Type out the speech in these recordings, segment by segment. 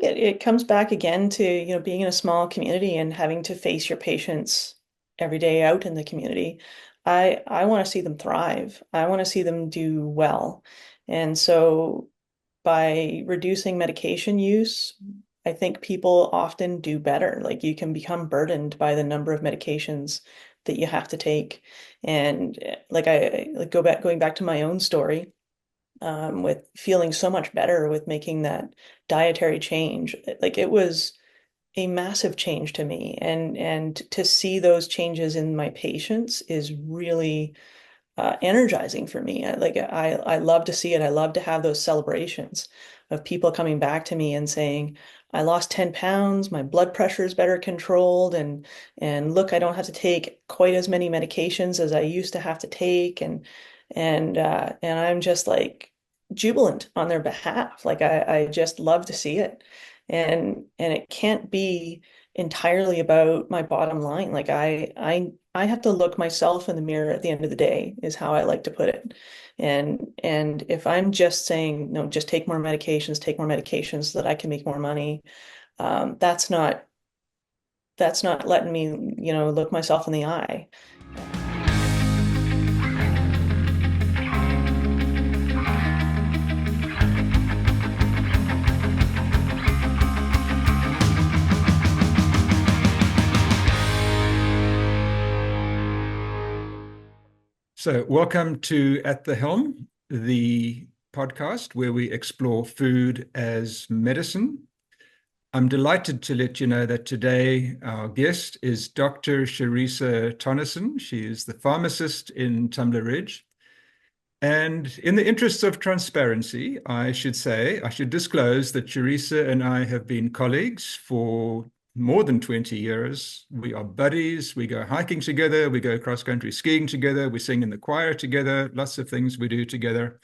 it comes back again to, being in a small community and having to face your patients every day out in the community. I want to see them thrive. I want to see them do well. And so by reducing medication use, I think people often do better. Like you can become burdened by the number of medications that you have to take. And like going back to my own story, with feeling so much better with making that dietary change. Like it was a massive change to me, and to see those changes in my patients is really energizing for me. I love to see it. I love to have those celebrations of people coming back to me and saying, I lost 10 pounds, my blood pressure is better controlled, and look, I don't have to take quite as many medications as I used to have to take, and I'm just like jubilant on their behalf. Like I just love to see it. And it can't be entirely about my bottom line. Like I have to look myself in the mirror at the end of the day, is how I like to put it. And if I'm just saying, no, just take more medications so that I can make more money, that's not letting me, look myself in the eye. So, welcome to At the Helm, the podcast where we explore food as medicine. I'm delighted to let you know that today our guest is Dr. Charissa Tonnesen. She is the pharmacist in Tumbler Ridge. And in the interests of transparency, I should disclose that Charissa and I have been colleagues for more than 20 years. We are buddies. We go hiking together. We go cross-country skiing together. We sing in the choir together. Lots of things we do together.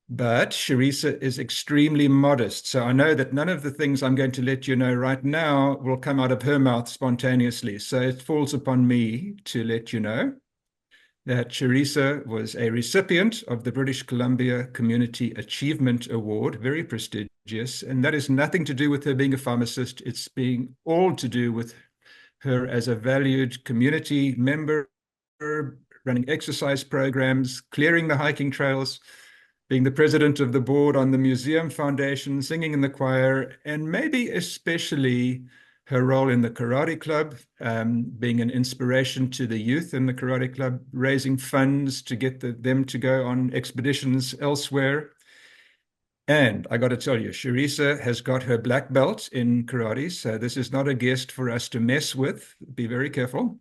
But Charissa is extremely modest. So I know that none of the things I'm going to let you know right now will come out of her mouth spontaneously. So it falls upon me to let you know that Charissa was a recipient of the British Columbia Community Achievement Award, very prestigious, and that is nothing to do with her being a pharmacist. It's being all to do with her as a valued community member, running exercise programs, clearing the hiking trails, being the president of the board on the Museum Foundation, singing in the choir, and maybe especially her role in the karate club, being an inspiration to the youth in the karate club, raising funds to get them to go on expeditions elsewhere. And I got to tell you, Charissa has got her black belt in karate, so this is not a guest for us to mess with. Be very careful.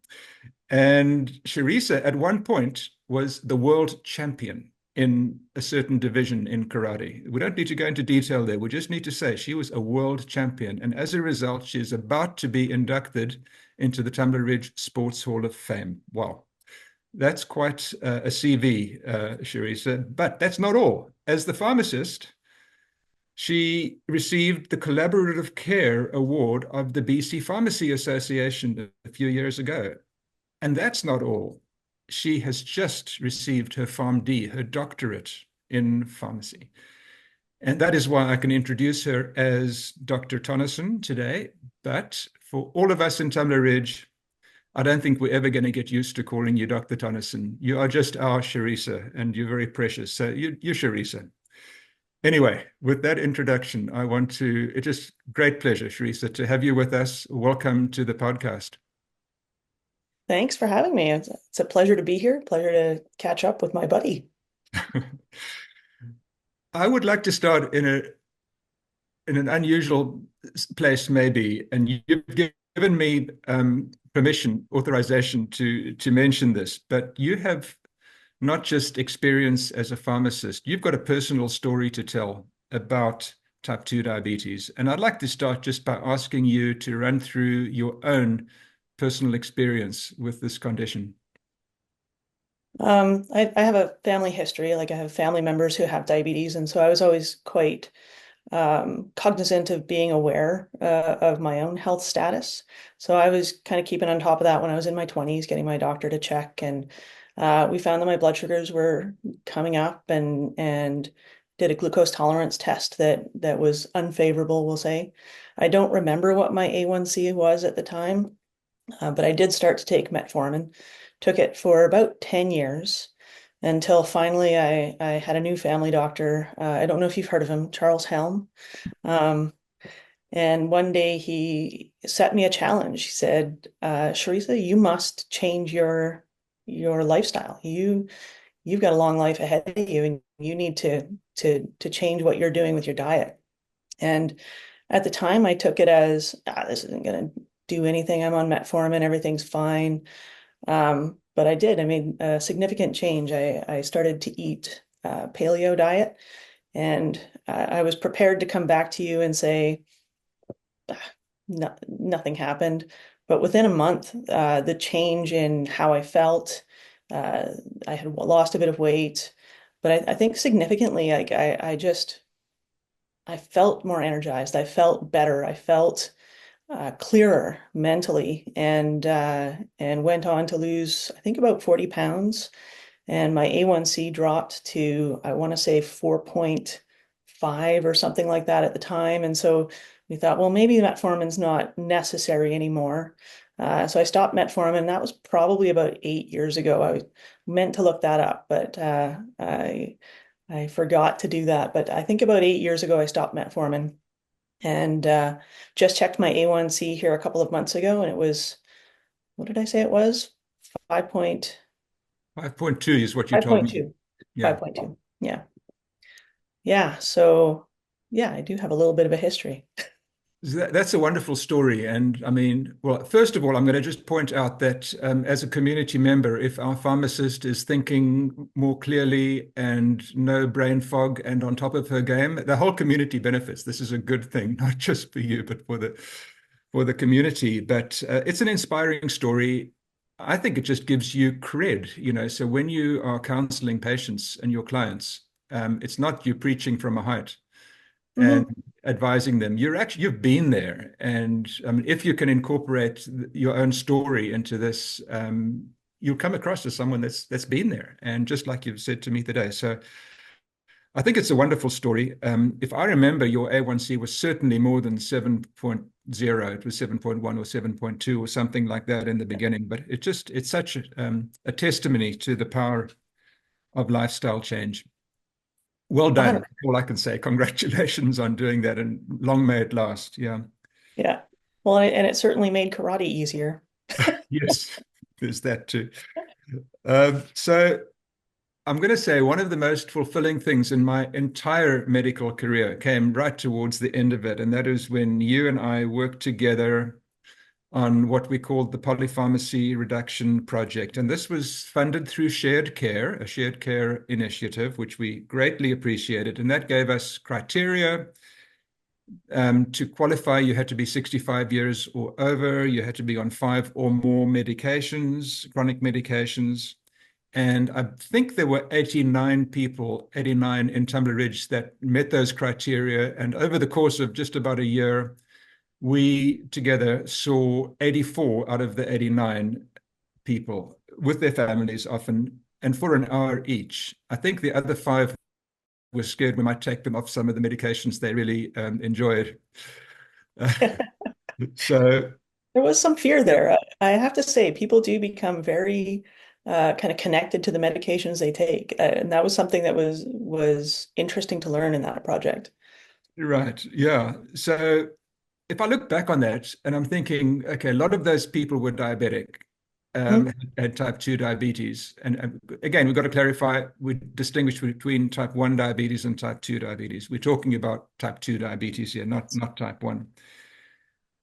And Charissa, at one point, was the world champion in a certain division in karate. We don't need to go into detail there. We just need to say she was a world champion. And as a result, she is about to be inducted into the Tumbler Ridge Sports Hall of Fame. Wow. That's quite a CV, Charissa. But that's not all. As the pharmacist, she received the Collaborative Care Award of the BC Pharmacy Association a few years ago. And that's not all. She has just received her PharmD, her doctorate in pharmacy. And that is why I can introduce her as Dr. Tonnesen today. But for all of us in Tumbler Ridge, I don't think we're ever going to get used to calling you Dr. Tonnesen. You are just our Charissa, and you're very precious. So you're Charissa. Anyway, with that introduction, it's just great pleasure, Charissa, to have you with us. Welcome to the podcast. Thanks for having me. It's a pleasure to be here. Pleasure to catch up with my buddy. I would like to start in an unusual place, maybe, and you've given me authorization to mention this, but you have not just experience as a pharmacist, you've got a personal story to tell about type 2 diabetes. And I'd like to start just by asking you to run through your own personal experience with this condition. I have a family history. Like I have family members who have diabetes, and so I was always quite cognizant of being aware of my own health status. So I was kind of keeping on top of that when I was in my 20s, getting my doctor to check, and we found that my blood sugars were coming up and did a glucose tolerance test that was unfavorable, we'll say. I don't remember what my A1C was at the time, but I did start to take metformin. Took it for about 10 years until finally I had a new family doctor. I don't know if you've heard of him, Charles Helm. Um, and one day he set me a challenge. He said, Charissa, you must change your lifestyle. You've got a long life ahead of you, and you need to change what you're doing with your diet. And at the time, I took it as, this isn't going to do anything. I'm on metformin, everything's fine. But I did. I made a significant change. I started to eat paleo diet, and I was prepared to come back to you and say, nothing happened. But within a month, the change in how I felt, I had lost a bit of weight, but I think significantly, like I felt more energized. I felt better. I felt clearer mentally, and went on to lose, I think, about 40 pounds. And my A1C dropped to, I want to say 4.5 or something like that at the time. And so we thought, well, maybe metformin's not necessary anymore. So I stopped metformin. That was probably about 8 years ago. I meant to look that up, but I forgot to do that. But I think about 8 years ago, I stopped metformin, and just checked my A1C here a couple of months ago, and it was, what did I say it was? 5 point, 5.2 is what you told me. 5.2. Yeah. 5.2. Yeah. Yeah. So yeah, I do have a little bit of a history. That's a wonderful story. And I mean, well, first of all, I'm going to just point out that as a community member, if our pharmacist is thinking more clearly and no brain fog and on top of her game, the whole community benefits. This is a good thing, not just for you, but for the community. But it's an inspiring story. I think it just gives you cred, you know. So when you are counseling patients and your clients, it's not you preaching from a height and Hmm. advising them. You've been there, and if you can incorporate your own story into this, you'll come across as someone that's been there, and just like you've said to me today. So I think it's a wonderful story. If I remember, your A1C was certainly more than 7.0. It was 7.1 or 7.2 or something like that in the beginning. But it's such a testimony to the power of lifestyle change. Well done. 100. That's all I can say. Congratulations on doing that, and long may it last. Yeah. Yeah. Well, and it certainly made karate easier. Yes, there's that too. So I'm going to say one of the most fulfilling things in my entire medical career came right towards the end of it, and that is when you and I worked together on what we called the Polypharmacy Reduction Project. And this was funded through Shared Care, a shared care initiative, which we greatly appreciated. And that gave us criteria. To qualify, you had to be 65 years or over, you had to be on 5 or more medications, chronic medications. And I think there were 89 people, 89 in Tumbler Ridge that met those criteria. And over the course of just about a year, we together saw 84 out of the 89 people with their families often, and for an hour each. I think the other 5 were scared we might take them off some of the medications they really enjoyed. So, There was some fear there. I have to say, people do become very kind of connected to the medications they take, and that was something that was interesting to learn in that project. right, yeah. So if I look back on that and I'm thinking, okay, a lot of those people were diabetic, Mhm. had type 2 diabetes. And again, we've got to clarify, we distinguish between type 1 diabetes and type 2 diabetes. We're talking about type 2 diabetes here, not type 1.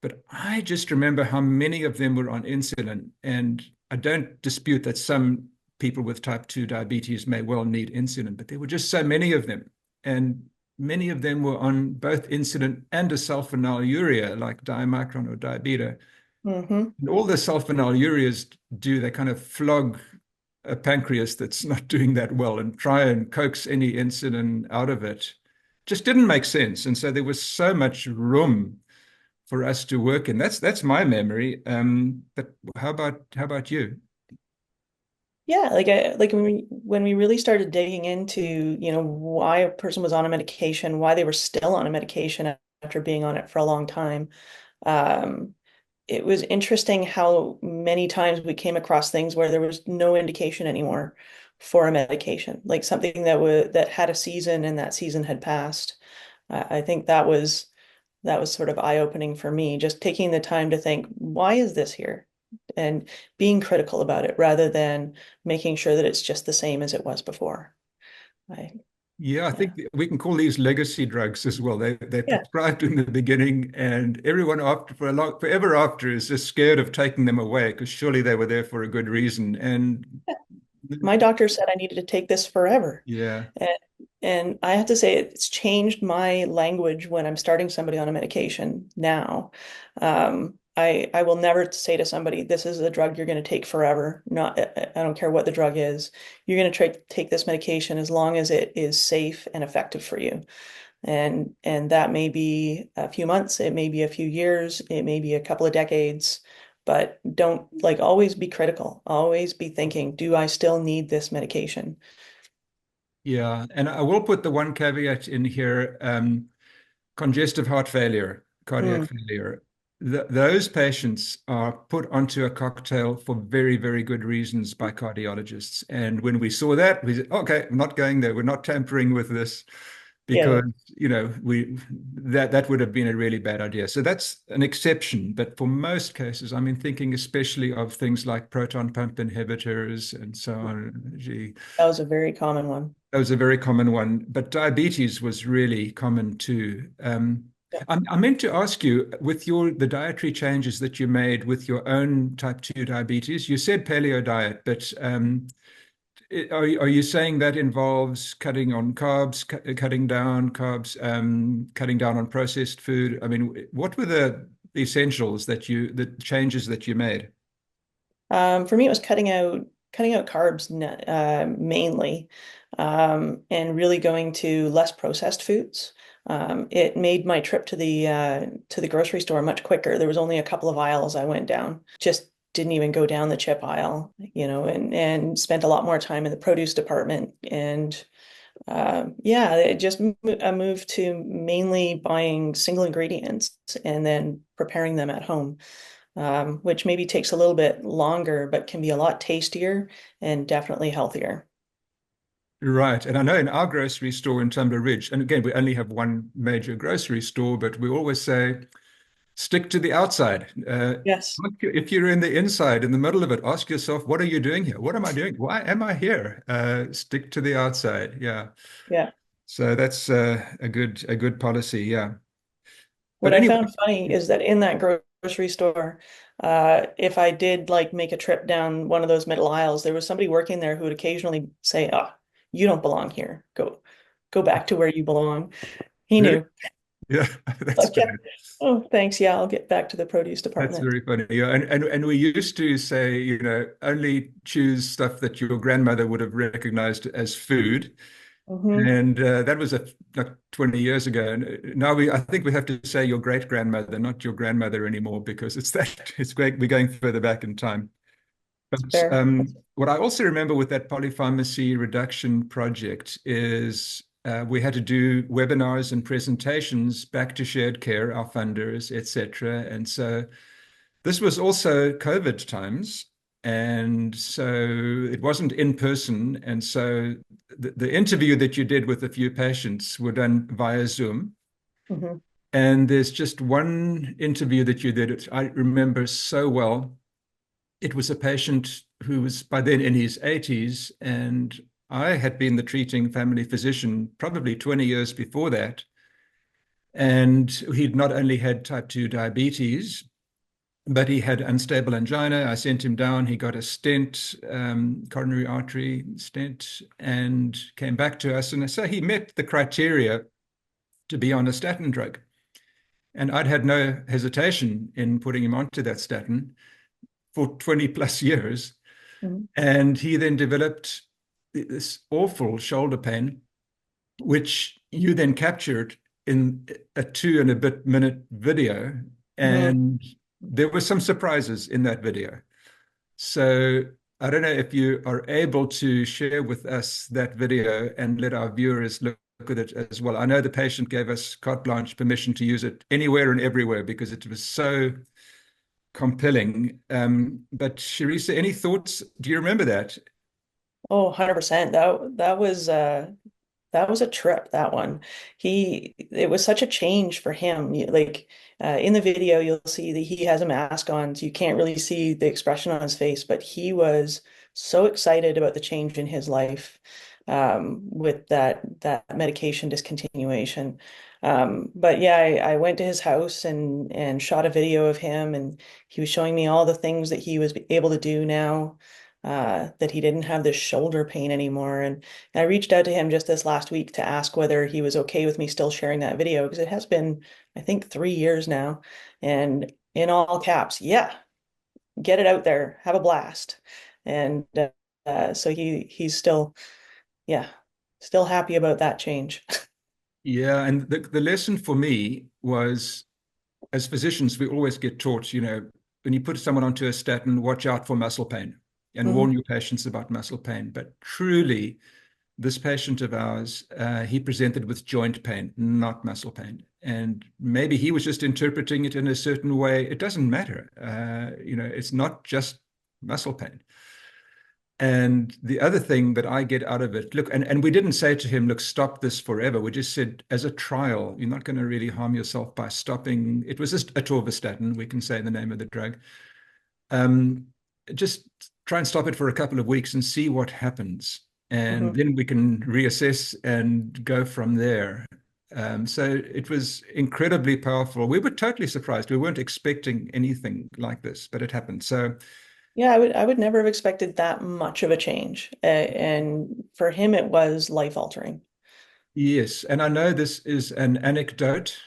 But I just remember how many of them were on insulin. And I don't dispute that some people with type 2 diabetes may well need insulin, but there were just so many of them. And many of them were on both insulin and a sulfonylurea like diamicron or diabeta. Hmm. And all the sulfonylureas do, they kind of flog a pancreas that's not doing that well and try and coax any insulin out of it. Just didn't make sense. And so there was so much room for us to work in. That's my memory. But how about you? Yeah, like when we really started digging into, why a person was on a medication, why they were still on a medication after being on it for a long time. Um, it was interesting how many times we came across things where there was no indication anymore for a medication, like something that had a season and that season had passed. I think that was sort of eye-opening for me, just taking the time to think, why is this here? And being critical about it rather than making sure that it's just the same as it was before. I, Yeah, I yeah. think we can call these legacy drugs as well. They're Yeah. prescribed in the beginning, and everyone after forever after is just scared of taking them away because surely they were there for a good reason. And My doctor said I needed to take this forever. yeah, And, and I have to say, it's changed my language when I'm starting somebody on a medication now. I will never say to somebody, this is a drug you're going to take forever. Not, I don't care what the drug is. You're going to take this medication as long as it is safe and effective for you. And that may be a few months, it may be a few years, it may be a couple of decades, but don't like always be critical. Always be thinking, do I still need this medication? yeah. And I will put the one caveat in here, congestive heart failure, cardiac Mm, failure. Those patients are put onto a cocktail for very, very good reasons by cardiologists. And when we saw that, we said, okay, we're not going there. We're not tampering with this yeah, because, we that would have been a really bad idea. So that's an exception. But for most cases, I mean, thinking especially of things like proton pump inhibitors and so on, gee, that was a very common one. that was a very common one, but diabetes was really common too. Yeah. I meant to ask you, with the dietary changes that you made with your own type 2 diabetes, you said paleo diet, but are you saying that involves cutting on carbs, cutting down carbs, cutting down on processed food? I mean, what were the essentials the changes that you made? For me, it was cutting out carbs mainly, and really going to less processed foods. It made my trip to the grocery store much quicker. There was only a couple of aisles I went down. Just didn't even go down the chip aisle, and spent a lot more time in the produce department. And yeah, I moved to mainly buying single ingredients and then preparing them at home, which maybe takes a little bit longer, but can be a lot tastier and definitely healthier. Right. And I know in our grocery store in Tumber Ridge, and again, we only have one major grocery store, but we always say, stick to the outside. Yes. If you're in the inside, in the middle of it, ask yourself, what are you doing here? What am I doing? Why am I here? Stick to the outside. Yeah. Yeah. So that's a good policy. Yeah. What But I anyway, found funny is that in that grocery store, if I did like make a trip down one of those middle aisles, there was somebody working there who would occasionally say, "Oh, you don't belong here. Go back to where you belong." He really? knew. Yeah, that's Like, bad. yeah. Oh, thanks. Yeah, I'll get back to the produce That's department. very funny. Yeah. And we used to say, only choose stuff that your grandmother would have recognized as food. Hmm. And that was like 20 years ago. And now I think we have to say your great grandmother, not your grandmother anymore, because it's great. We're going further back in time. But Fair. what I also remember with that polypharmacy reduction project is we had to do webinars and presentations back to Shared Care, our funders, etc. And so this was also COVID times. And so it wasn't in person. And so the interview that you did with a few patients were done via Zoom. Hmm. And there's just one interview that you did, I remember so well. It was a patient who was by then in his 80s, and I had been the treating family physician probably 20 years before that. And he'd not only had type 2 diabetes, but he had unstable angina. I sent him down. He got a stent, coronary artery stent, and came back to us. And so he met the criteria to be on a statin drug. And I'd had no hesitation in putting him onto that statin for 20 plus years. Hmm. And he then developed this awful shoulder pain, which you then captured in a 2 and a bit minute video. Hmm. And there were some surprises in that video. So I don't know if you are able to share with us that video and let our viewers look at it as well. I know the patient gave us carte blanche permission to use it anywhere and everywhere because it was so compelling. But Charissa, any thoughts? Do you remember that? Oh, 100%. That was a trip, that one. It was such a change for him. Like in the video, you'll see that he has a mask on, so you can't really see the expression on his face, but he was so excited about the change in his life with that medication discontinuation. But yeah, I went to his house and shot a video of him, and he was showing me all the things that he was able to do now. That he didn't have this shoulder pain anymore. And I reached out to him just this last week to ask whether he was okay with me still sharing that video because it has been, I think, 3 years now. And in all caps, yeah, get it out there, have a blast. And so he's still, yeah, still happy about that change. Yeah, and the lesson for me was, as physicians, we always get taught, when you put someone onto a statin, watch out for muscle pain and warn Mhm, your patients about muscle pain. But truly, this patient of ours, he presented with joint pain, not muscle pain. And maybe he was just interpreting it in a certain way. It doesn't matter. It's not just muscle pain. And the other thing that I get out of it, look, and we didn't say to him, look, stop this forever. We just said, as a trial, you're not going to really harm yourself by stopping. It was just atorvastatin, we can say the name of the drug. Um, just try and stop it for a couple of weeks and see what happens. And mhm. then we can reassess and go from there. So it was incredibly powerful. We were totally surprised. We weren't expecting anything like this, but it happened. So Yeah, I would never have expected that much of a change. And for him, it was life altering. yes, and I know this is an anecdote.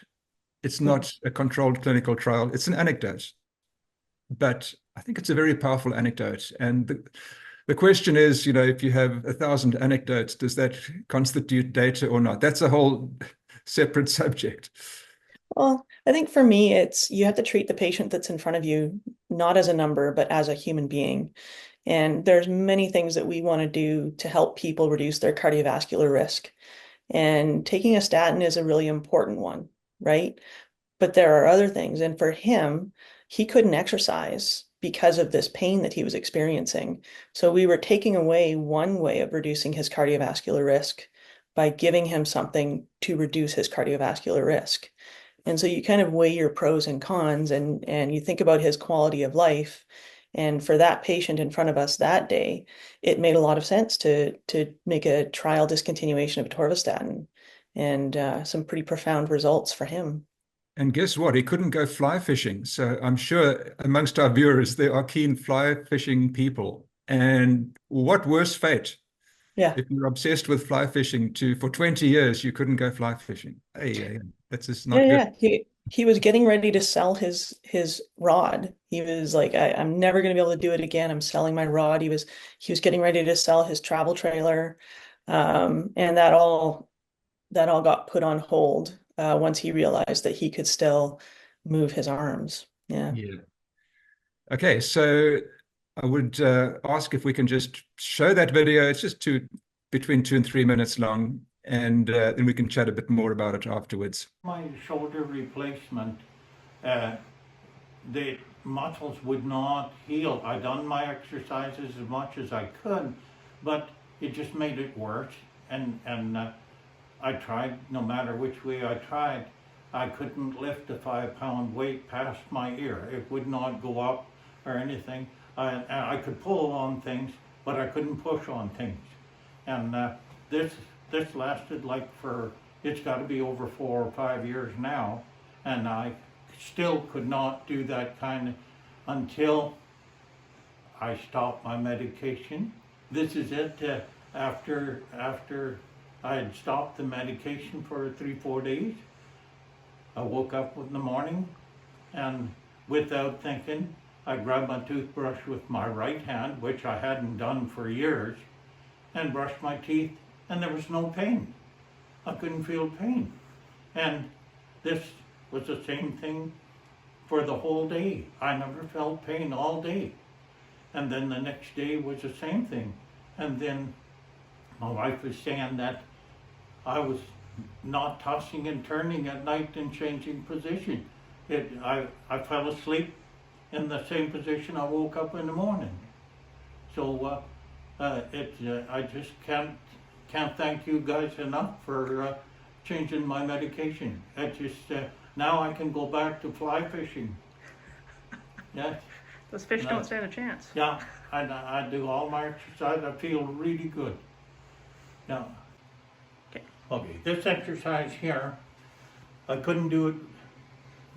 It's not a controlled clinical trial. It's an anecdote, but I think it's a very powerful anecdote. And the question is, if you have 1,000 anecdotes, does that constitute data or not? That's a whole separate subject. Well, I think for me, it's you have to treat the patient that's in front of you not as a number, but as a human being. And there's many things that we want to do to help people reduce their cardiovascular risk. And taking a statin is a really important one, right? But there are other things. And for him, he couldn't exercise because of this pain that he was experiencing. So we were taking away one way of reducing his cardiovascular risk by giving him something to reduce his cardiovascular risk. And so you kind of weigh your pros and cons and you think about his quality of life. And for that patient in front of us that day, it made a lot of sense to make a trial discontinuation of atorvastatin and some pretty profound results for him. And guess what? He couldn't go fly fishing. So I'm sure amongst our viewers, there are keen fly fishing people. And what worse fate Yeah. if you're obsessed with fly fishing to for 20 years, you couldn't go fly fishing. Hey, that's just Yeah, not good. yeah. He was getting ready to sell his rod. He was like, I'm never gonna be able to do it again. I'm selling my rod. He was getting ready to sell his travel trailer. And that all got put on hold once he realized that he could still move his arms. Yeah. Yeah. Okay, so I would ask if we can just show that video. It's just between 2 and 3 minutes long, and then we can chat a bit more about it afterwards. My shoulder replacement, uh, the muscles would not heal. I done my exercises as much as I could, but it just made it worse. And I tried, no matter which way I tried, I couldn't lift a 5 pound weight past my ear. It would not go up or anything. And I could pull on things, but I couldn't push on things. And this this lasted like for, it's got to be over 4 or 5 years now, and I still could not do that kind of until I stopped my medication. This is it. After I had stopped the medication for 3 4 days, I woke up in the morning and without thinking, I grabbed my toothbrush with my right hand, which I hadn't done for years, and brushed my teeth, and there was no pain. I couldn't feel pain. And this was the same thing for the whole day. I never felt pain all day. And then the next day was the same thing. And then my wife was saying that I was not tossing and turning at night and changing position. I fell asleep in the same position I woke up in the morning. So I just can't thank you guys enough for changing my medication. Now I can go back to fly fishing. Yeah. Those fish don't stand a chance. Yeah, I do all my exercise. I feel really good. Now, okay, this exercise here, I couldn't do it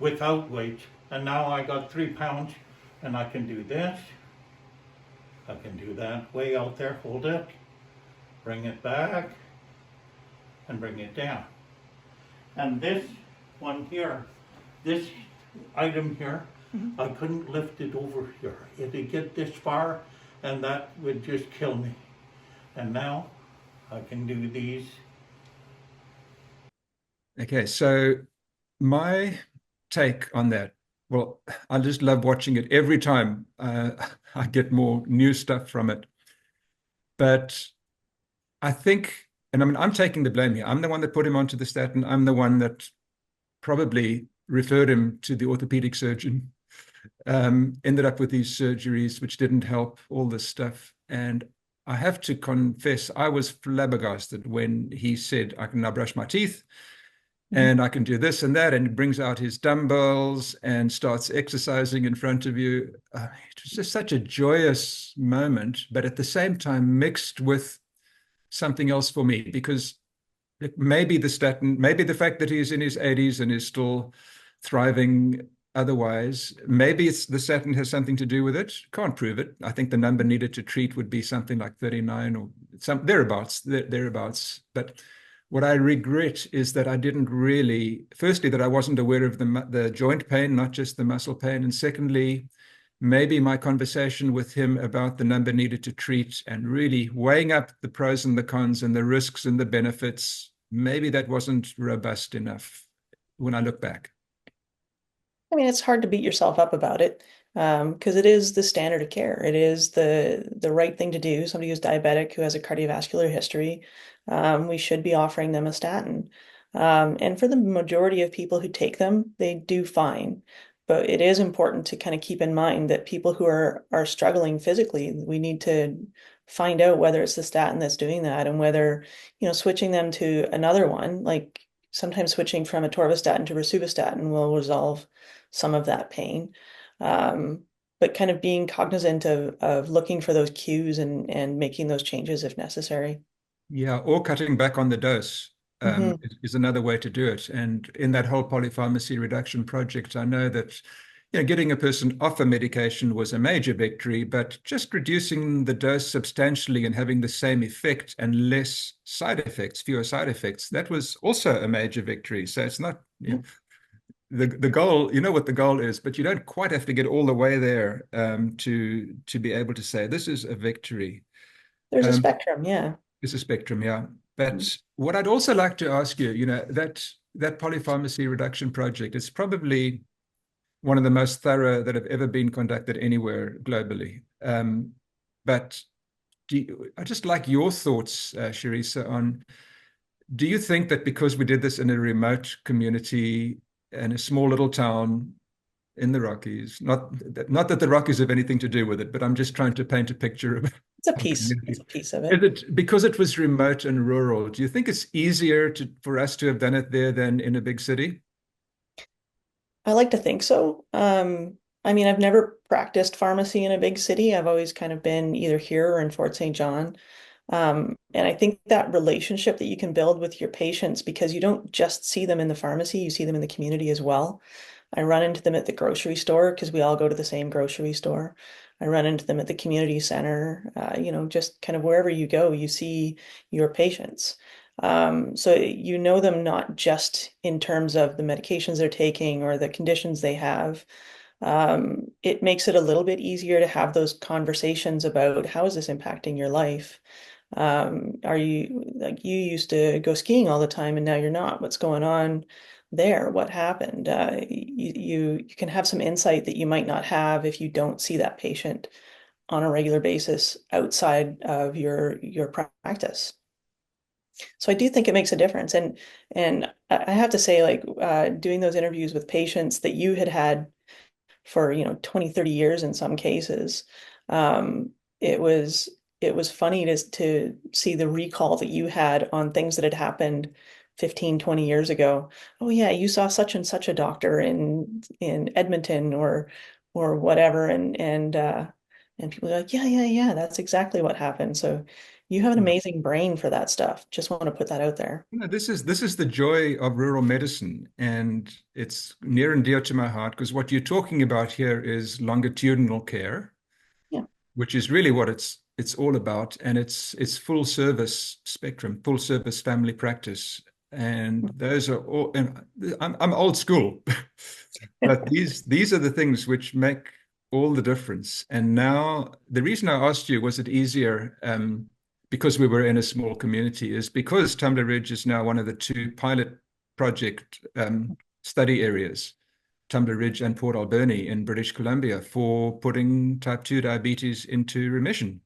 without weights, and now I got 3 pounds, and I can do this. I can do that way out there, hold it, bring it back, and bring it down. And this one here, this item here, I couldn't lift it over here. It'd get this far, and that would just kill me. And now I can do these. Okay, so my take on that, well, I just love watching it every time. I get more new stuff from it. But I think, and I mean, I'm taking the blame here. I'm the one that put him onto the statin. I'm the one that probably referred him to the orthopedic surgeon. Ended up with these surgeries which didn't help, all this stuff. And I have to confess, I was flabbergasted when he said, I can now brush my teeth and I can do this and that. And he brings out his dumbbells and starts exercising in front of you. It was just such a joyous moment, but at the same time mixed with something else for me, because maybe the statin, maybe the fact that he's in his 80s and is still thriving otherwise, maybe it's the statin has something to do with it. Can't prove it. I think the number needed to treat would be something like 39 or some thereabouts. But what I regret is that I didn't really, firstly, that I wasn't aware of the joint pain, not just the muscle pain. And secondly, maybe my conversation with him about the number needed to treat and really weighing up the pros and the cons and the risks and the benefits, maybe that wasn't robust enough when I look back. I mean, it's hard to beat yourself up about it because it is the standard of care. It is the right thing to do. Somebody who's diabetic, who has a cardiovascular history, we should be offering them a statin. And for the majority of people who take them, they do fine. But it is important to kind of keep in mind that people who are struggling physically, we need to find out whether it's the statin that's doing that and whether, switching them to another one, like sometimes switching from atorvastatin to rosuvastatin will resolve some of that pain. But kind of being cognizant of looking for those cues and making those changes if necessary. Yeah, or cutting back on the dose is another way to do it. And in that whole polypharmacy reduction project, I know that getting a person off a medication was a major victory, but just reducing the dose substantially and having the same effect and less side effects, fewer side effects, that was also a major victory. So it's not the goal, you know what the goal is, but you don't quite have to get all the way there to be able to say this is a victory. There's a spectrum, yeah. There's a spectrum, yeah. But what I'd also like to ask you, that polypharmacy reduction project is probably one of the most thorough that have ever been conducted anywhere globally. But I just like your thoughts, Charissa, on, do you think that because we did this in a remote community in a small little town in the Rockies, not that the Rockies have anything to do with it, but I'm just trying to paint a picture of it's a piece of it. Is it because it was remote and rural? Do you think it's easier for us to have done it there than in a big city? I like to think so. I mean, I've never practiced pharmacy in a big city. I've always kind of been either here or in Fort St. John. And I think that relationship that you can build with your patients, because you don't just see them in the pharmacy, you see them in the community as well. I run into them at the grocery store because we all go to the same grocery store. I run into them at the community center, just kind of wherever you go, you see your patients. So you know them not just in terms of the medications they're taking or the conditions they have. It makes it a little bit easier to have those conversations about how is this impacting your life? Are you like you used to go skiing all the time and now you're not? What's going on there? What happened? You can have some insight that you might not have if you don't see that patient on a regular basis outside of your practice. So I do think it makes a difference. And I have to say, like, doing those interviews with patients that you had had for, 20, 30 years in some cases, um, it was it was funny to see the recall that you had on things that had happened 15, 20 years ago. Oh yeah, you saw such and such a doctor in Edmonton or whatever, and people are like, yeah, yeah, yeah, that's exactly what happened. So you have an Yeah. amazing brain for that stuff. Just want to put that out there. This is the joy of rural medicine, and it's near and dear to my heart because what you're talking about here is longitudinal care, Yeah, which is really what it's all about, and it's full service spectrum, full service family practice, and those are all. And I'm old school, but these are the things which make all the difference. And now the reason I asked you was it easier because we were in a small community is because Tumbler Ridge is now one of the two pilot project study areas. Tumbler Ridge and Port Alberni in British Columbia for putting type 2 diabetes into remission mhm.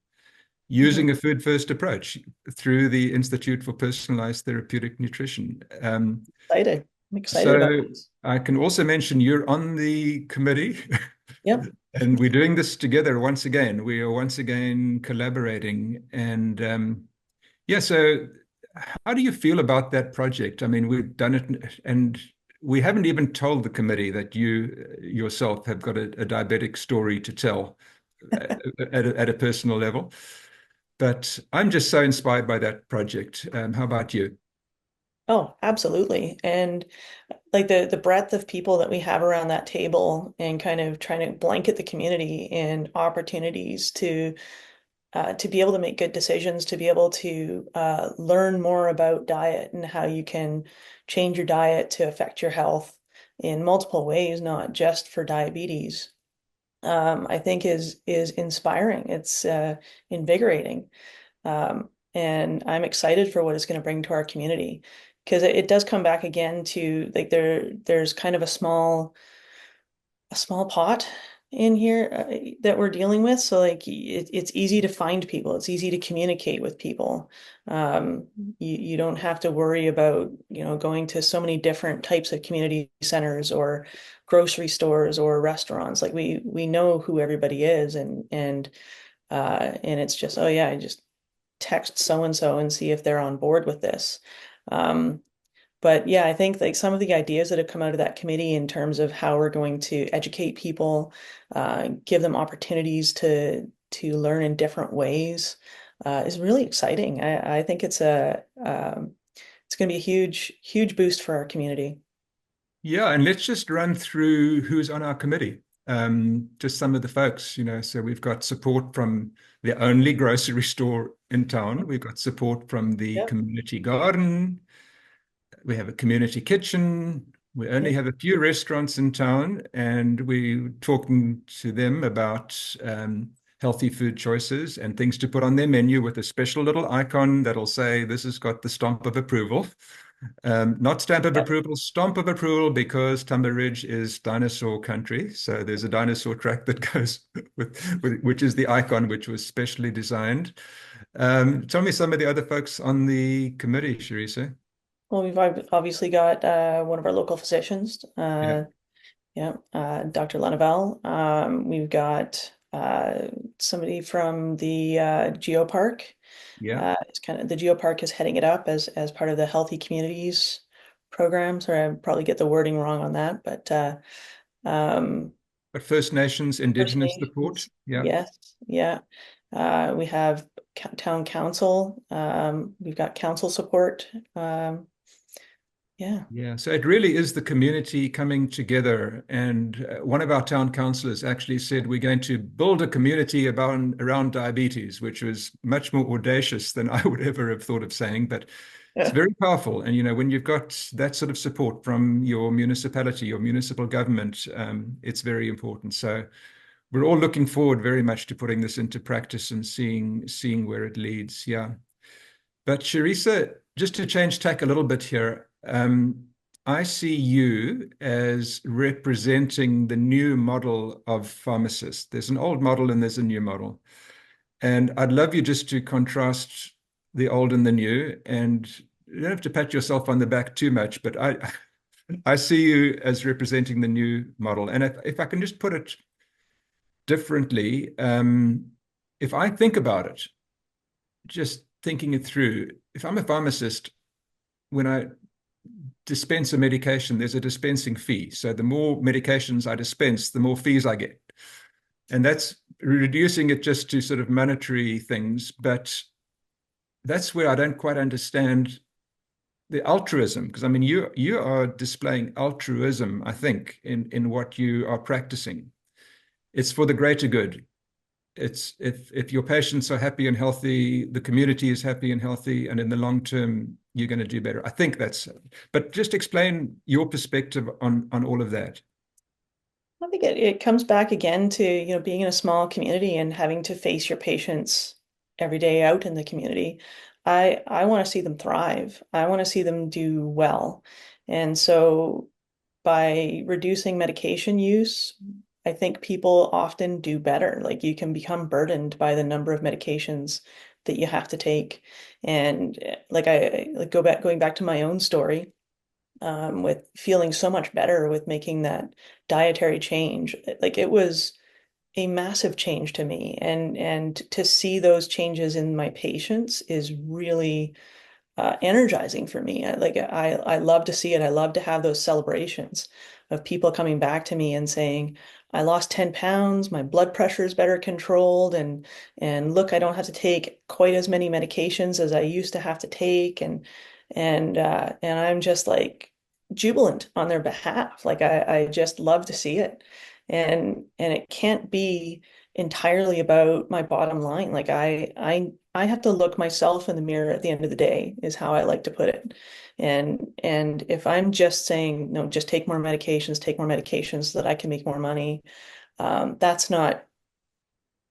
using a food first approach through the Institute for Personalized Therapeutic Nutrition. Excited. I'm excited about So this. I can also mention you're on the committee Yep. and we're doing this together once again. We are once again collaborating. And yeah, so how do you feel about that project? I mean, we've done it and we haven't even told the committee that you yourself have got a diabetic story to tell at a personal level. But I'm just so inspired by that project. How about you? Oh, absolutely. And like the breadth of people that we have around that table and kind of trying to blanket the community and opportunities to be able to make good decisions, to be able to learn more about diet and how you can change your diet to affect your health in multiple ways, not just for diabetes. I think is inspiring. It's invigorating. And I'm excited for what it's going to bring to our community because it does come back again to like there's kind of a small pot in here that we're dealing with. So like it's easy to find people. It's easy to communicate with people. Um, you don't have to worry about, going to so many different types of community centers or grocery stores or restaurants. Like we know who everybody is and it's just, oh yeah, I just text so and so and see if they're on board with this. Um, but yeah, I think like some of the ideas that have come out of that committee in terms of how we're going to educate people, give them opportunities to learn in different ways, is really exciting. I think it's going to be a huge, huge boost for our community. Yeah, and let's just run through who's on our committee. Just some of the folks, so we've got support from the only grocery store in town. We've got support from the Yep. community garden. We have a community kitchen. We only Yep. have a few restaurants in town, and we're talking to them about healthy food choices and things to put on their menu with a special little icon that'll say, this has got the stamp of approval. Not stamp of Yep. approval, stomp of approval, because Tumbler Ridge is dinosaur country. So there's a dinosaur track that goes which is the icon, which was specially designed. Tell me some of the other folks on the committee, Charissa. Well, we've obviously got one of our local physicians, Yeah, yeah, Dr. Lenavelle. We've got somebody from the Geopark. yeah, It's kind of the Geopark is heading it up as part of the Healthy Communities program. Sorry, I probably get the wording wrong on that, but um, but First Nations, First Indigenous support. Nations, Yeah. yes, yeah. We have town council. We've got council support. Yeah. Yeah, so it really is the community coming together. And one of our town councillors actually said, we're going to build a community around diabetes, which was much more audacious than I would ever have thought of saying. But it's Yeah. very powerful. And, when you've got that sort of support from your municipality, your municipal government, it's very important. So we're all looking forward very much to putting this into practice and seeing where it leads. Yeah. But Charissa, just to change tack a little bit here, I see you as representing the new model of pharmacist. There's an old model and there's a new model. And I'd love you just to contrast the old and the new. And you don't have to pat yourself on the back too much, but I see you as representing the new model. And if I can just put it differently, if I think about it, just thinking it through, if I'm a pharmacist, when I dispense a medication, there's a dispensing fee. So the more medications I dispense, the more fees I get. And that's reducing it just to sort of monetary things. But that's where I don't quite understand the altruism, because I mean, you are displaying altruism, I think, in what you are practicing. It's for the greater good. It's if your patients are happy and healthy, the community is happy and healthy, and in the long term, you're going to do better. I think that's, but just explain your perspective on all of that. I think it comes back again to, being in a small community and having to face your patients every day out in the community. I want to see them thrive. I want to see them do well. And so by reducing medication use, I think people often do better. Like you can become burdened by the number of medications that you have to take. And going back to my own story, with feeling so much better with making that dietary change. Like it was a massive change to me. And to see those changes in my patients is really energizing for me. I love to see it. I love to have those celebrations of people coming back to me and saying, I lost 10 pounds, my blood pressure is better controlled, and look, I don't have to take quite as many medications as I used to have to take, and I'm just like jubilant on their behalf. Like I just love to see it. And it can't be entirely about my bottom line. Like I have to look myself in the mirror at the end of the day, is how I like to put it. And if I'm just saying, no, just take more medications so that I can make more money, that's not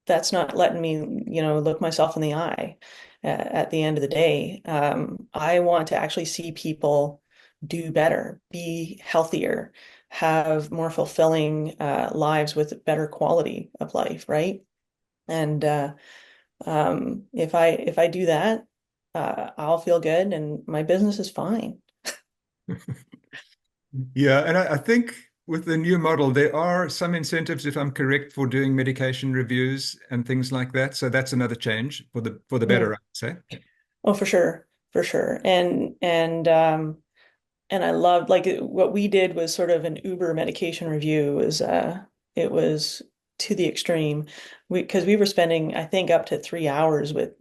letting me, look myself in the eye at the end of the day. I want to actually see people do better, be healthier, have more fulfilling lives with better quality of life, right? And if I do that, I'll feel good, and my business is fine. Yeah, and I think with the new model, there are some incentives, if I'm correct, for doing medication reviews and things like that. So that's another change for the better, Mm. I'd say. Oh, for sure, for sure. And I loved, like, what we did was sort of an Uber medication review. It was to the extreme. Because we were spending, I think, up to 3 hours with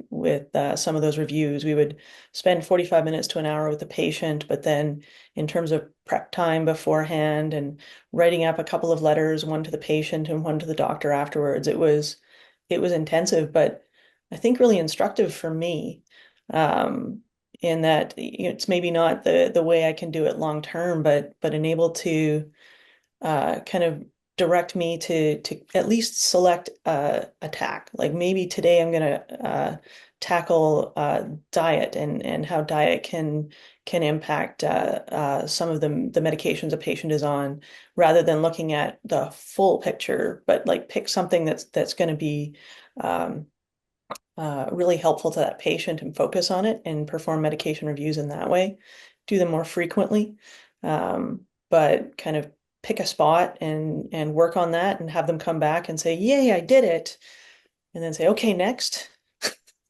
some of those reviews. We would spend 45 minutes to an hour with the patient, but then in terms of prep time beforehand and writing up a couple of letters, one to the patient and one to the doctor afterwards, it was intensive, but I think really instructive for me. In that, it's maybe not the way I can do it long term, but enable to kind of direct me to at least select a tack. Like maybe today I'm gonna tackle diet and how diet can impact some of the medications a patient is on, rather than looking at the full picture, but like pick something that's going to be um, really helpful to that patient and focus on it and perform medication reviews in that way. Do them more frequently, but kind of pick a spot and work on that and have them come back and say, "Yay, I did it," and then say, "Okay, next."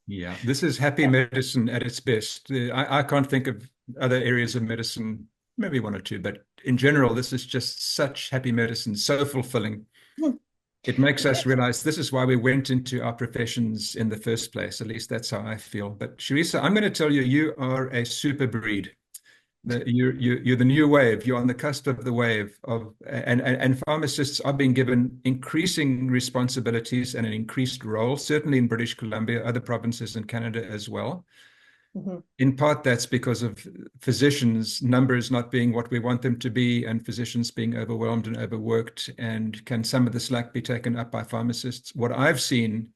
Yeah, this is happy Yeah. medicine at its best. I can't think of other areas of medicine, maybe one or two, but in general, this is just such happy medicine, so fulfilling. Hmm. It makes us Yes. realize this is why we went into our professions in the first place. At least that's how I feel. But Charissa, I'm going to tell you, you are a super breed. You're the new wave. You're on the cusp of the wave of, and pharmacists are being given increasing responsibilities and an increased role, certainly in British Columbia, other provinces in Canada as well. Mhm. In part, that's because of physicians' numbers not being what we want them to be, and physicians being overwhelmed and overworked. And can some of the slack be taken up by pharmacists? What I've seen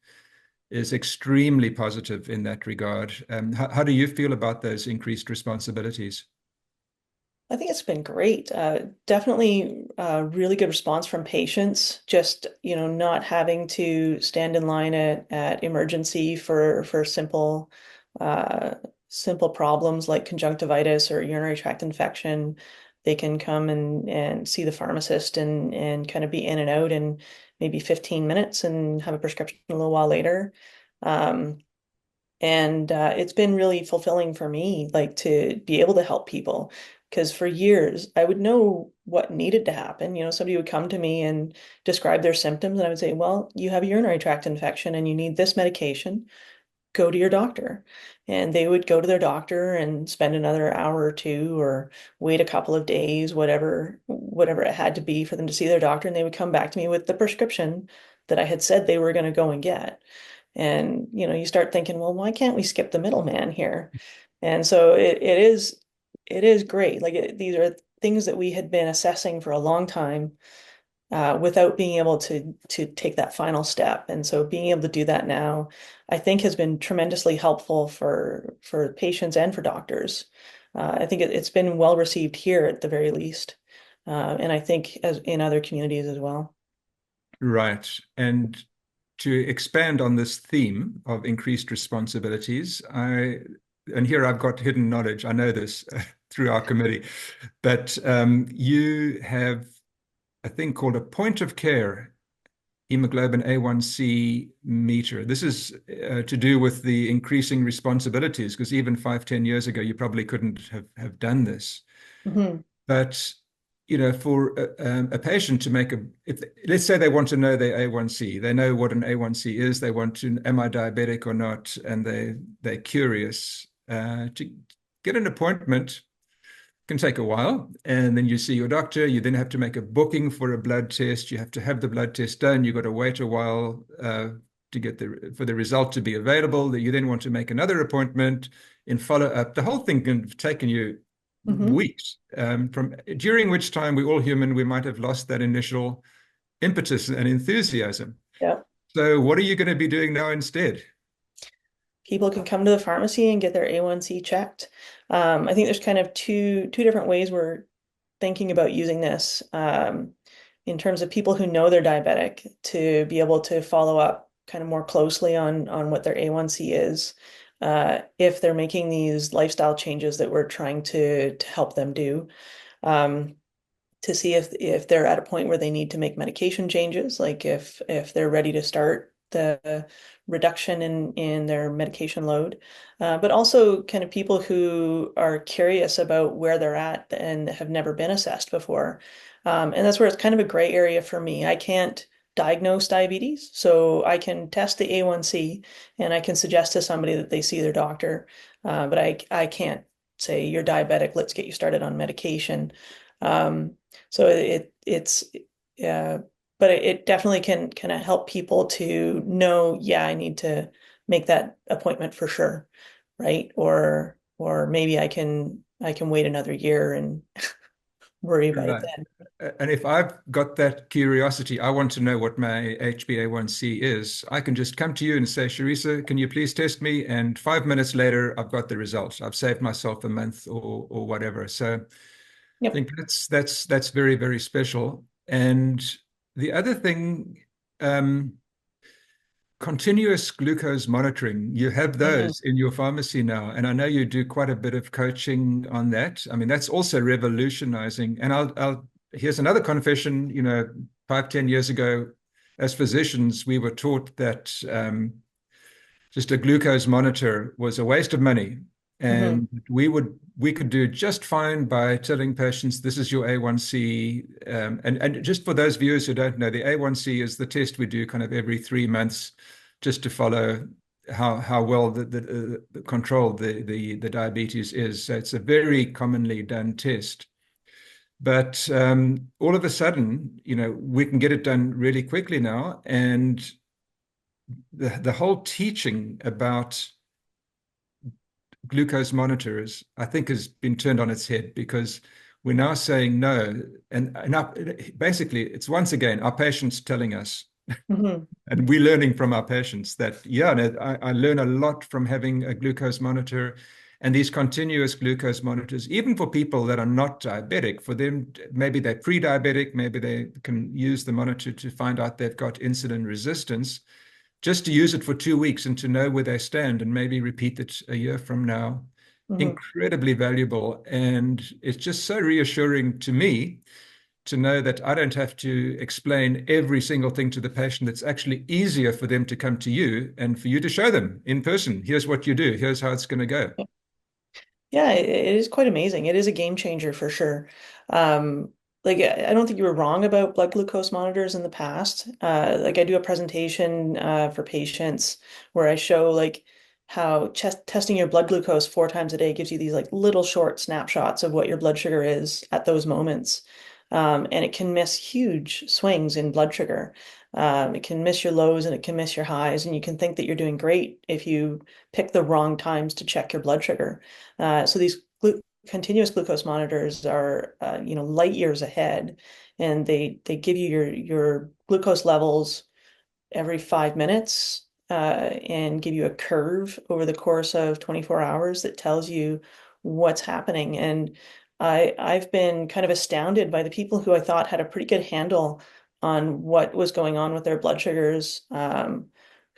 is extremely positive in that regard. How do you feel about those increased responsibilities? I think it's been great. Definitely really good response from patients. Just, not having to stand in line at emergency for uh, simple problems like conjunctivitis or urinary tract infection. They can come and see the pharmacist and kind of be in and out in maybe 15 minutes and have a prescription a little while later. Um, and it's been really fulfilling for me, like to be able to help people. Because for years, I would know what needed to happen. Somebody would come to me and describe their symptoms, and I would say, well, you have a urinary tract infection and you need this medication. Go to your doctor. And they would go to their doctor and spend another hour or two or wait a couple of days, whatever it had to be for them to see their doctor. And they would come back to me with the prescription that I had said they were going to go and get. And you start thinking, well, why can't we skip the middleman here? And so it is great. Like these are things that we had been assessing for a long time without being able to take that final step. And so being able to do that now, I think has been tremendously helpful for patients and for doctors. I think it's been well received here at the very least, and I think as in other communities as well. Right. And to expand on this theme of increased responsibilities, and here I've got hidden knowledge. I know this through our committee, but you have a thing called a point of care hemoglobin A1C meter. This is to do with the increasing responsibilities, because even 5, 10 years ago, you probably couldn't have done this. Hmm. But for a patient to make if let's say they want to know their A1C, they know what an A1C is, they want to, am I diabetic or not, and they're curious. To get an appointment can take a while, and then you see your doctor. You then have to make a booking for a blood test. You have to have the blood test done. You've got to wait a while to get for the result to be available. That you then want to make another appointment in follow up. The whole thing can have taken you Hmm. weeks, from during which time we're all human. We might have lost that initial impetus and enthusiasm. Yeah. So, what are you going to be doing now instead? People can come to the pharmacy and get their A1C checked. I think there's kind of two different ways we're thinking about using this in terms of people who know they're diabetic to be able to follow up kind of more closely on what their A1C is if they're making these lifestyle changes that we're trying to help them do. Um, to see if they're at a point where they need to make medication changes, like if they're ready to start the reduction in their medication load, but also kind of people who are curious about where they're at and have never been assessed before. And that's where it's kind of a gray area for me. I can't diagnose diabetes, so I can test the A1C and I can suggest to somebody that they see their doctor, but I can't say you're diabetic, let's get you started on medication. So it's uh, but it definitely can kind of help people to know, yeah, I need to make that appointment for sure, right? Or maybe I can wait another year and worry about it Right. then. And if I've got that curiosity, I want to know what my HbA1c is. I can just come to you and say, Charissa, can you please test me? And 5 minutes later, I've got the results. I've saved myself a month or whatever. So I Yep. think that's very, very special. And the other thing, um, continuous glucose monitoring, you have Hmm. those in your pharmacy now. And I know you do quite a bit of coaching on that. I mean, that's also revolutionizing. And here's another confession, 5, 10 years ago, as physicians, we were taught that just a glucose monitor was a waste of money. Hmm. And we could do just fine by telling patients this is your A1C. And just for those viewers who don't know, the A1C is the test we do kind of every 3 months, just to follow how well the control the diabetes is. So it's a very commonly done test. But all of a sudden, we can get it done really quickly now, and the whole teaching about glucose monitors, I think, has been turned on its head, because we're now saying no. Basically, it's once again our patients telling us, Hmm. and we're learning from our patients that, yeah, no, I learn a lot from having a glucose monitor. And these continuous glucose monitors, even for people that are not diabetic, for them, maybe they're pre-diabetic, maybe they can use the monitor to find out they've got insulin resistance, just to use it for 2 weeks and to know where they stand and maybe repeat it a year from now. Hmm. Incredibly valuable. And it's just so reassuring to me to know that I don't have to explain every single thing to the patient. It's actually easier for them to come to you and for you to show them in person. Here's what you do. Here's how it's going to go. Yeah, it is quite amazing. It is a game changer for sure. Um, like I don't think you were wrong about blood glucose monitors in the past. Like I do a presentation for patients where I show like how testing your blood glucose 4 times a day gives you these like little short snapshots of what your blood sugar is at those moments. And it can miss huge swings in blood sugar. It can miss your lows and it can miss your highs, and you can think that you're doing great if you pick the wrong times to check your blood sugar. So these continuous glucose monitors are, light years ahead, and they give you your glucose levels every 5 minutes, and give you a curve over the course of 24 hours that tells you what's happening. And I've been kind of astounded by the people who I thought had a pretty good handle on what was going on with their blood sugars,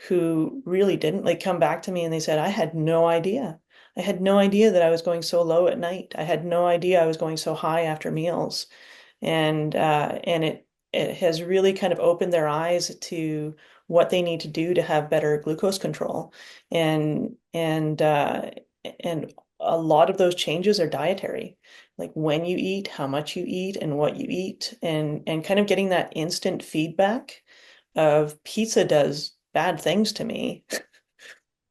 who really didn't like come back to me and they said, I had no idea. I had no idea that I was going so low at night. I had no idea I was going so high after meals. And it has really kind of opened their eyes to what they need to do to have better glucose control. And a lot of those changes are dietary, like when you eat, how much you eat, and what you eat, and kind of getting that instant feedback of pizza does bad things to me,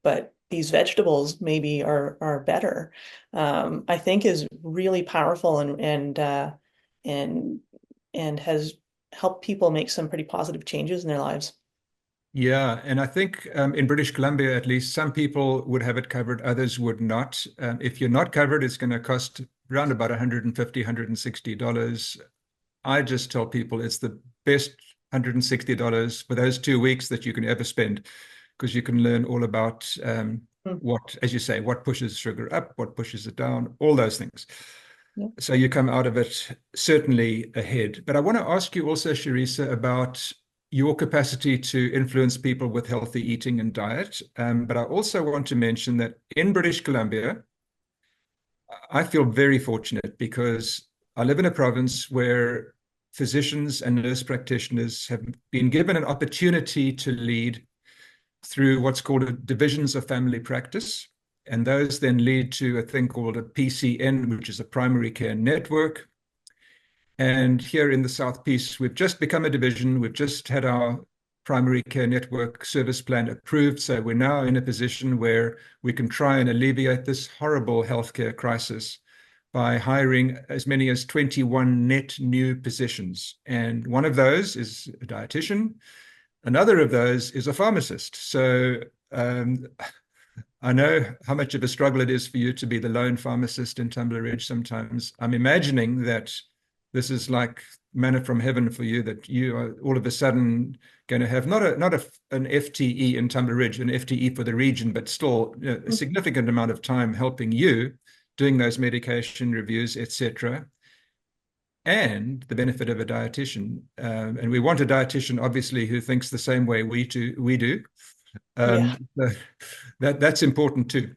but these vegetables maybe are better. I think is really powerful and and has helped people make some pretty positive changes in their lives. Yeah, and I think in British Columbia, at least, some people would have it covered, others would not. If you're not covered, it's going to cost around about $150, $160. I just tell people it's the best $160 for those 2 weeks that you can ever spend, because you can learn all about Mm. what, as you say, what pushes sugar up, what pushes it down, all those things. Yeah. So you come out of it certainly ahead. But I want to ask you also, Charissa, about your capacity to influence people with healthy eating and diet. But I also want to mention that in British Columbia, I feel very fortunate because I live in a province where physicians and nurse practitioners have been given an opportunity to lead through what's called a divisions of family practice. And those then lead to a thing called a PCN, which is a primary care network. And here in the South Peace, we've just become a division. We've just had our primary care network service plan approved. So we're now in a position where we can try and alleviate this horrible healthcare crisis by hiring as many as 21 net new positions. And one of those is a dietitian. Another of those is a pharmacist. So I know how much of a struggle it is for you to be the lone pharmacist in Tumbler Ridge sometimes. I'm imagining that this is like manna from heaven for you, that you are all of a sudden going to have an FTE in Tumbler Ridge, an FTE for the region, but still a significant amount of time helping you doing those medication reviews, etc. And the benefit of a dietitian. And we want a dietitian, obviously, who thinks the same way we do. Yeah. That's important too.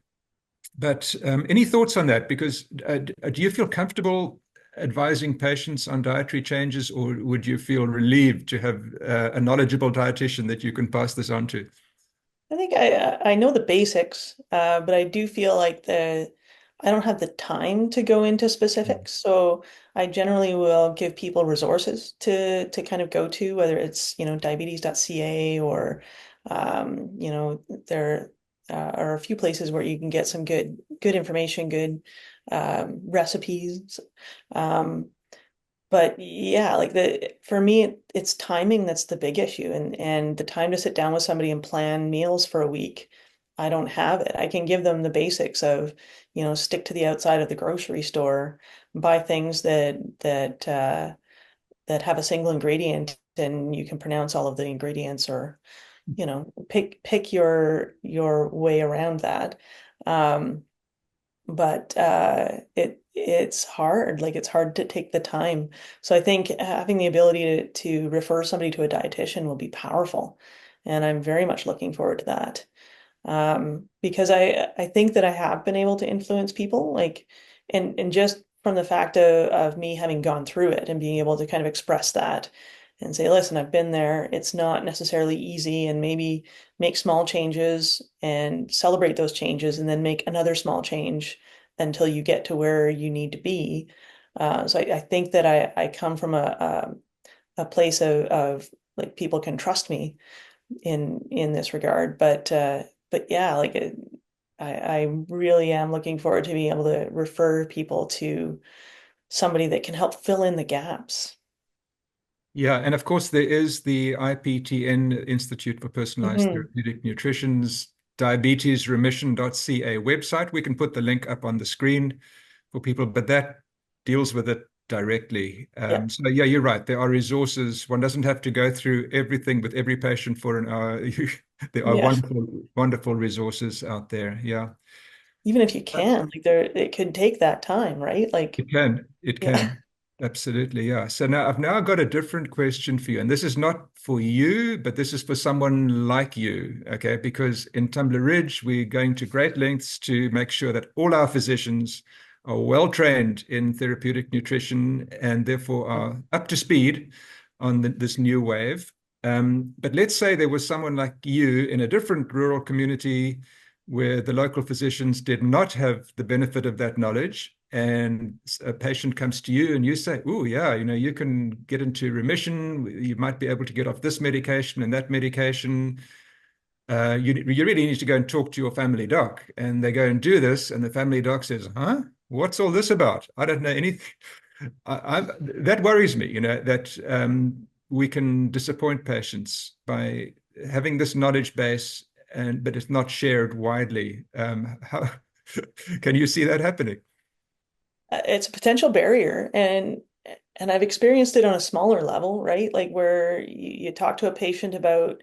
But any thoughts on that? Because do you feel comfortable advising patients on dietary changes, or would you feel relieved to have a knowledgeable dietitian that you can pass this on to? I think I know the basics, but I do feel like the I don't have the time to go into specifics. So I generally will give people resources to kind of go to, whether it's, diabetes.ca or there are a few places where you can get some good information, good recipes. Um, but yeah, like for me, it's timing that's the big issue, and the time to sit down with somebody and plan meals for a week. I don't have it. I can give them the basics of, stick to the outside of the grocery store, buy things that have a single ingredient and you can pronounce all of the ingredients, or, pick your way around that. Um, but it's hard. Like it's hard to take the time. So I think having the ability to refer somebody to a dietitian will be powerful, and I'm very much looking forward to that. Because I think that I have been able to influence people, like, and just from the fact of me having gone through it and being able to kind of express that and say, listen, I've been there. It's not necessarily easy, and maybe make small changes and celebrate those changes, and then make another small change until you get to where you need to be. So I think that I come from a place of like people can trust me in this regard. But yeah, like I really am looking forward to being able to refer people to somebody that can help fill in the gaps. Yeah, and of course there is the IPTN Institute for Personalized Hmm. Therapeutic Nutrition's diabetesremission.ca website. We can put the link up on the screen for people, but that deals with it directly. Yeah. So yeah, you're right. There are resources. One doesn't have to go through everything with every patient for an hour. There are Yeah. wonderful, wonderful resources out there. Yeah. Even if you can, like there, it could take that time, right? Like, It can. It yeah. can. Absolutely. Yeah. So now I've now got a different question for you. And this is not for you, but this is for someone like you. Okay. Because in Tumbler Ridge, we're going to great lengths to make sure that all our physicians are well trained in therapeutic nutrition and therefore are up to speed on this new wave. But let's say there was someone like you in a different rural community where the local physicians did not have the benefit of that knowledge, and a patient comes to you and you say, oh, yeah, you can get into remission. You might be able to get off this medication and that medication. You really need to go and talk to your family doc. And they go and do this. And the family doc says, huh? What's all this about? I don't know anything. That worries me, that we can disappoint patients by having this knowledge base, but it's not shared widely. How can you see that happening? It's a potential barrier, and I've experienced it on a smaller level, right? Like where you talk to a patient about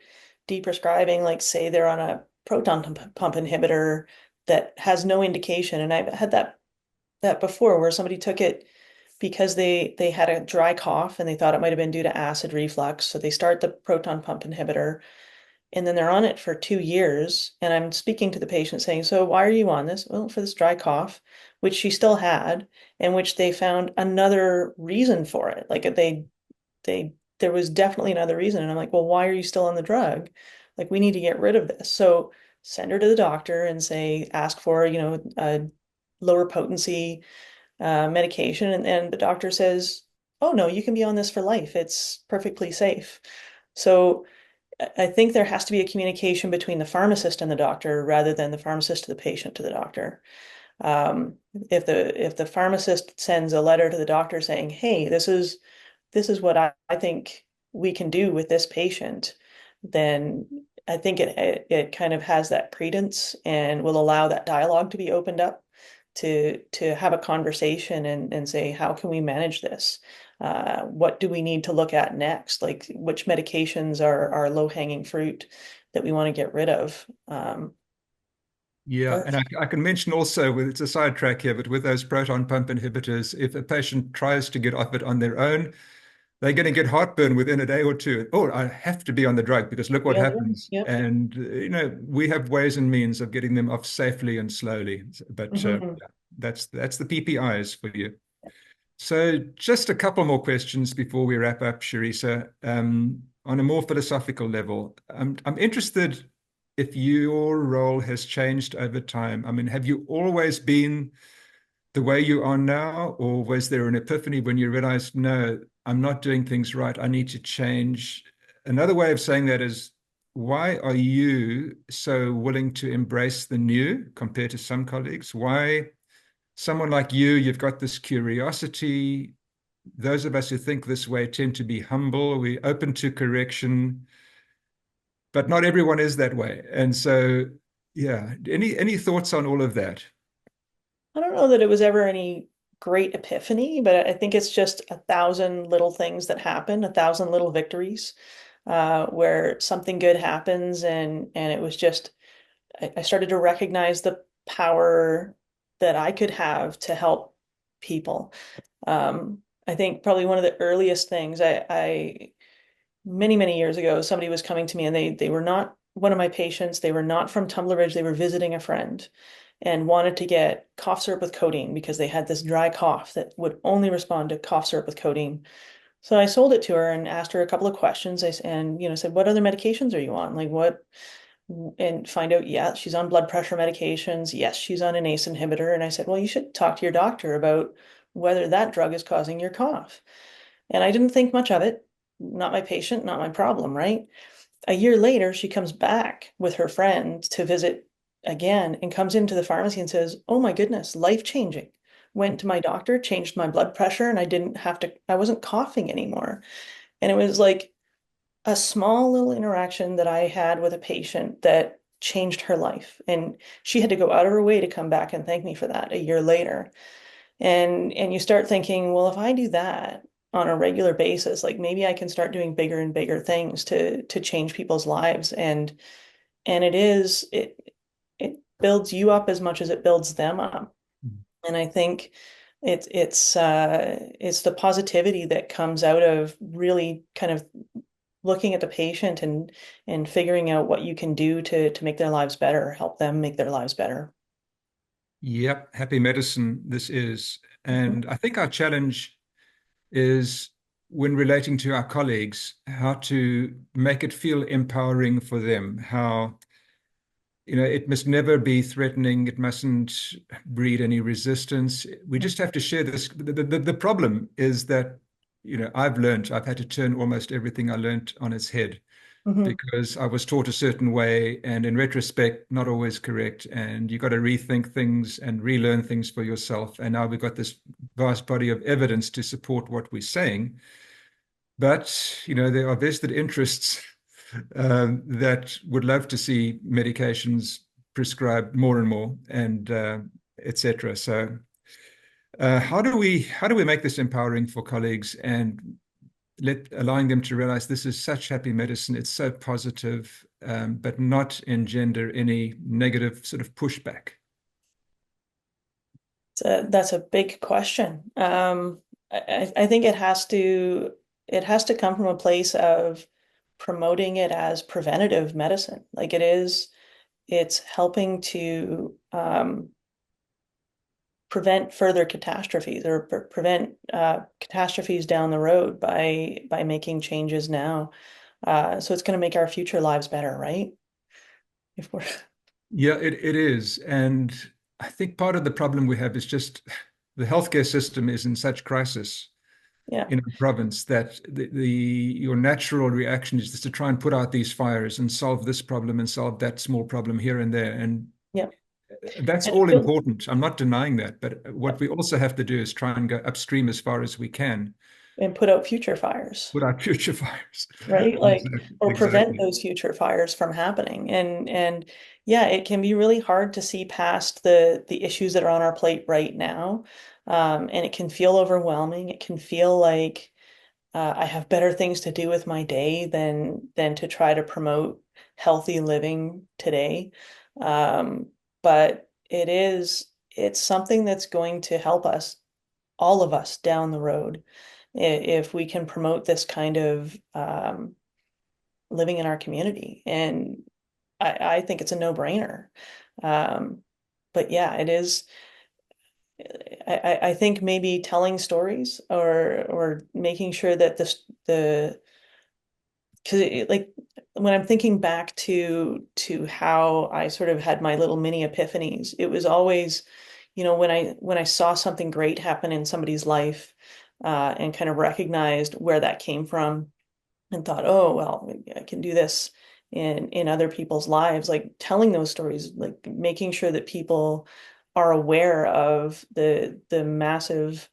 deprescribing, like say they're on a proton pump inhibitor that has no indication, and I've had that before where somebody took it because they had a dry cough and they thought it might have been due to acid reflux, so they start the proton pump inhibitor, and then they're on it for 2 years. And I'm speaking to the patient saying, so why are you on this? Well, for this dry cough, which she still had, and which they found another reason for it. Like there was definitely another reason. And I'm like, well, why are you still on the drug? Like, we need to get rid of this. So send her to the doctor and say, ask for, a lower potency medication. And the doctor says, oh, no, you can be on this for life. It's perfectly safe. So I think there has to be a communication between the pharmacist and the doctor rather than the pharmacist to the patient to the doctor. If the pharmacist sends a letter to the doctor saying, "Hey, this is what I think we can do with this patient," then I think it kind of has that credence and will allow that dialogue to be opened up to have a conversation and say, how can we manage this? What do we need to look at next? Like which medications are low-hanging fruit that we want to get rid of? Yeah, and I can mention also, it's a sidetrack here, but with those proton pump inhibitors, if a patient tries to get off it on their own, they're going to get heartburn within a day or two. Oh, I have to be on the drug because look what Yeah, happens. yep. And, we have ways and means of getting them off safely and slowly. But Mhm. that's the PPIs for you. So just a couple more questions before we wrap up, Charissa. On a more philosophical level, I'm interested if your role has changed over time. I mean, have you always been the way you are now, or was there an epiphany when you realized, no, I'm not doing things right, I need to change? Another way of saying that is, why are you so willing to embrace the new compared to some colleagues? Why someone like you, you've got this curiosity. Those of us who think this way tend to be humble, we're open to correction, but not everyone is that way. And so, yeah, any thoughts on all of that? I don't know that it was ever any great epiphany, but I think it's just a thousand little things that happen, a thousand little victories, where something good happens, and it was just I started to recognize the power that I could have to help people. I think probably one of the earliest things I many, many years ago, somebody was coming to me and they were not one of my patients. They were not from Tumbler Ridge. They were visiting a friend and wanted to get cough syrup with codeine because they had this dry cough that would only respond to cough syrup with codeine. So I sold it to her and asked her a couple of questions. And said, "What other medications are you on? Like what?" And find out, yeah, she's on blood pressure medications. Yes, she's on an ACE inhibitor. And I said, "Well, you should talk to your doctor about whether that drug is causing your cough." And I didn't think much of it. Not my patient, not my problem, right? A year later, she comes back with her friend to visit again and comes into the pharmacy and says, "Oh my goodness, life changing. Went to my doctor, changed my blood pressure, and I wasn't coughing anymore." And it was like a small little interaction that I had with a patient that changed her life. And she had to go out of her way to come back and thank me for that a year later. And you start thinking, well, if I do that on a regular basis, like maybe I can start doing bigger and bigger things to change people's lives. And it builds you up as much as it builds them up. And I think it's the positivity that comes out of really kind of looking at the patient and figuring out what you can do to make their lives better, help them make their lives better. Yep, happy medicine this is. Mhm. And I think our challenge is when relating to our colleagues, how to make it feel empowering for them, how, it must never be threatening. It mustn't breed any resistance. We just have to share this. The problem is that, I've had to turn almost everything I learned on its head Mhm. because I was taught a certain way, and in retrospect, not always correct. And you got to rethink things and relearn things for yourself. And now we've got this vast body of evidence to support what we're saying. But, there are vested interests that would love to see medications prescribed more and more, and etc. So, how do we make this empowering for colleagues and allowing them to realize this is such happy medicine, it's so positive, but not engender any negative sort of pushback. That's a big question. I think it has to come from a place of promoting it as preventative medicine. Like it's helping to prevent further catastrophes or prevent catastrophes down the road by making changes now. So it's going to make our future lives better, right? If we're Yeah, it is. And I think part of the problem we have is just the healthcare system is in such crisis yeah, in a province that your natural reaction is just to try and put out these fires and solve this problem and solve that small problem here and there. And yeah. that's And it all feels, important. I'm not denying that. But what we also have to do is try and go upstream as far as we can, and put out future fires. put out future fires. Right? Like, Exactly. or prevent Exactly. those future fires from happening. And yeah, it can be really hard to see past the issues that are on our plate right now. And it can feel overwhelming. It can feel like I have better things to do with my day than to try to promote healthy living today. But it's something that's going to help us, all of us, down the road if we can promote this kind of living in our community. And I think it's a no-brainer. Um, but yeah, it is. I think maybe telling stories or making sure that the because like when I'm thinking back to how I sort of had my little mini epiphanies, it was always, when I saw something great happen in somebody's life, and kind of recognized where that came from and thought, oh, well, maybe I can do this in other people's lives, like telling those stories, like making sure that people are aware of the massive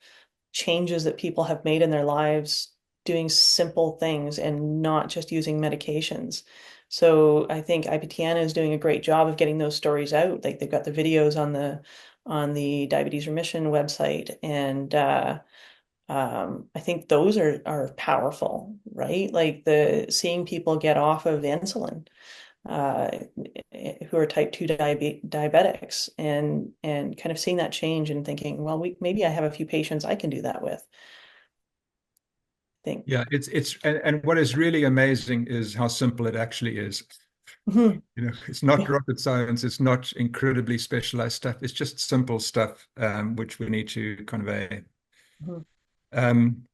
changes that people have made in their lives doing simple things and not just using medications. So I think IPTN is doing a great job of getting those stories out. Like they've got the videos on the diabetes remission website, and I think those are powerful, right? Like the seeing people get off of insulin, uh, who are type 2 diabetics, and kind of seeing that change and thinking, well, maybe I have a few patients I can do that with. I think. Yeah, and what is really amazing is how simple it actually is. Mhm. It's not Yeah. rocket science. It's not incredibly specialized stuff. It's just simple stuff, which we need to convey. Mhm. Um,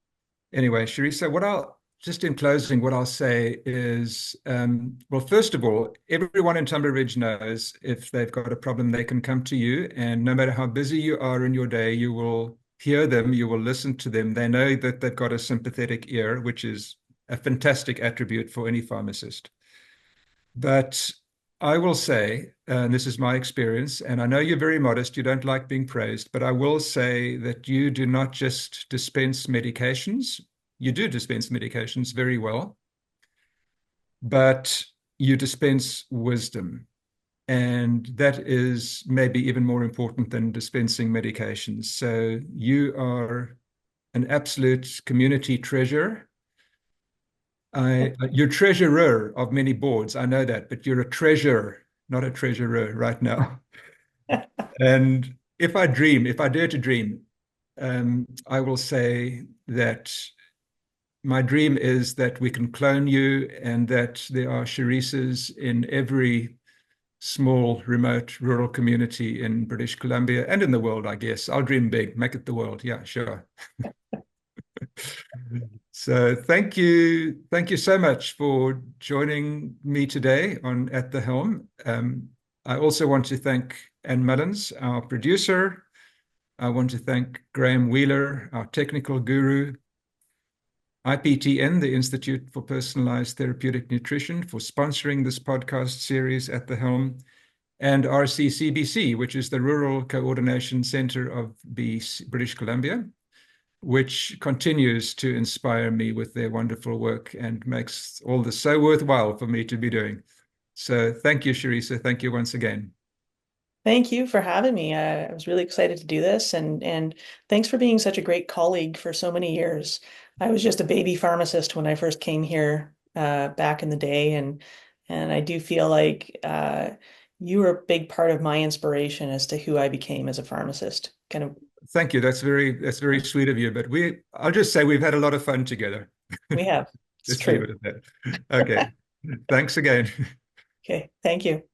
anyway, Charissa, just in closing, what I'll say is, well, first of all, everyone in Tumbler Ridge knows if they've got a problem, they can come to you. And no matter how busy you are in your day, you will hear them, you will listen to them. They know that they've got a sympathetic ear, which is a fantastic attribute for any pharmacist. But I will say, and this is my experience, and I know you're very modest, you don't like being praised, but I will say that you do not just dispense medications. You do dispense medications very well, but you dispense wisdom. And that is maybe even more important than dispensing medications. So you are an absolute community treasure. You're treasurer of many boards. I know that, but you're a treasurer, not a treasurer right now. And if I dare to dream, I will say that my dream is that we can clone you and that there are Charissas in every small, remote, rural community in British Columbia and in the world, I guess. I'll dream big, make it the world. Yeah, sure. So thank you so much for joining me today on At the Helm. I also want to thank Anne Mullins, our producer. I want to thank Graham Wheeler, our technical guru, IPTN, the Institute for Personalized Therapeutic Nutrition, for sponsoring this podcast series At the Helm, and RCCBC, which is the Rural Coordination Center of British Columbia, which continues to inspire me with their wonderful work and makes all this so worthwhile for me to be doing. So thank you, Charissa. Thank you once again. Thank you for having me. I was really excited to do this, and thanks for being such a great colleague for so many years. I was just a baby pharmacist when I first came here back in the day, and I do feel like you were a big part of my inspiration as to who I became as a pharmacist. Kind of, Thank you. That's very sweet of you. But I'll just say we've had a lot of fun together. we have. It's Let's leave true. it at that. Okay. Thanks again. Okay, thank you.